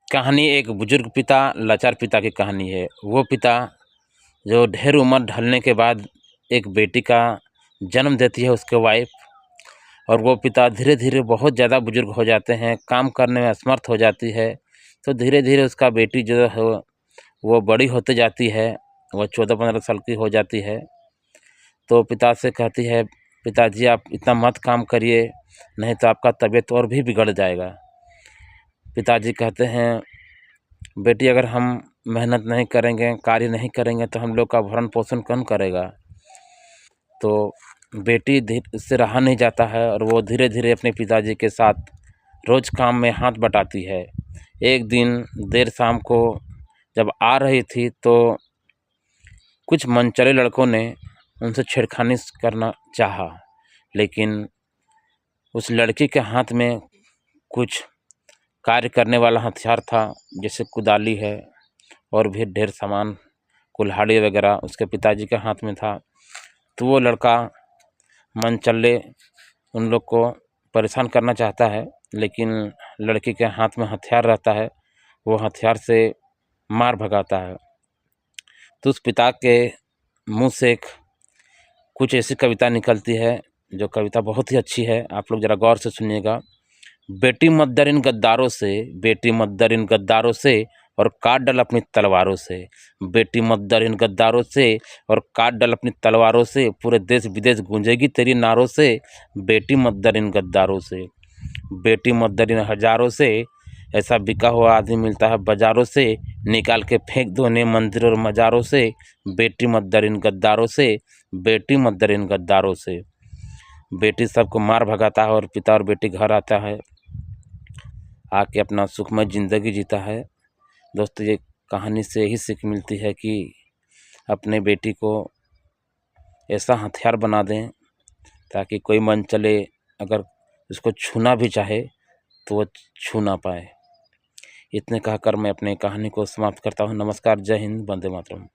कहानी एक बुजुर्ग पिता लाचार पिता की कहानी है। वो पिता जो ढेर उम्र ढलने के बाद एक बेटी का जन्म देती है उसके वाइफ, और वो पिता धीरे धीरे बहुत ज़्यादा बुजुर्ग हो जाते हैं, काम करने में असमर्थ हो जाती है। तो धीरे धीरे उसका बेटी जो है वो बड़ी होते जाती है, वो 14-15 साल की हो जाती है। तो पिता से कहती है, पिताजी आप इतना मत काम करिए, नहीं तो आपका तबीयत और भी बिगड़ जाएगा। पिताजी कहते हैं, बेटी अगर हम मेहनत नहीं करेंगे, कार्य नहीं करेंगे तो हम लोग का भरण पोषण कौन करेगा। तो बेटी इससे रहा नहीं जाता है और वो धीरे धीरे अपने पिताजी के साथ रोज़ काम में हाथ बटाती है। एक दिन देर शाम को जब आ रही थी तो कुछ मनचले लड़कों ने उनसे छेड़खानी करना चाहा, लेकिन उस लड़की के हाथ में कुछ कार्य करने वाला हथियार था, जैसे कुदाली है और भी ढेर सामान, कुल्हाड़ी वगैरह उसके पिताजी के हाथ में था। तो वो लड़का मनचले उन लोग को परेशान करना चाहता है, लेकिन लड़की के हाथ में हथियार रहता है, वो हथियार से मार भगाता है। तो उस पिता के मुंह से कुछ ऐसी कविता निकलती है, जो कविता बहुत ही अच्छी है, आप लोग ज़रा गौर से सुनिएगा। बेटी मत डर इन गद्दारों से, बेटी मत डर इन गद्दारों से, और काट डाल अपनी तलवारों से। बेटी मत डर इन गद्दारों से और काट डाल अपनी तलवारों से, पूरे देश विदेश गूंजेगी तेरी नारों से। बेटी मत डर इन गद्दारों से, बेटी मत डर इन हजारों से, ऐसा बिका हुआ आदमी मिलता है बाजारों से, निकाल के फेंक दो उन्हें मंदिरों और मज़ारों से। बेटी मत डर इन गद्दारों से, बेटी मत डर इन गद्दारों से। बेटी सबको मार भगाता है और पिता और बेटी घर आता है, आके अपना सुखमय ज़िंदगी जीता है। दोस्तों, ये कहानी से यही सीख मिलती है कि अपने बेटी को ऐसा हथियार बना दें ताकि कोई मन चले अगर उसको छूना भी चाहे तो वो छू ना पाए। इतने कहकर मैं अपने कहानी को समाप्त करता हूँ। नमस्कार, जय हिंद, वंदे मातरम।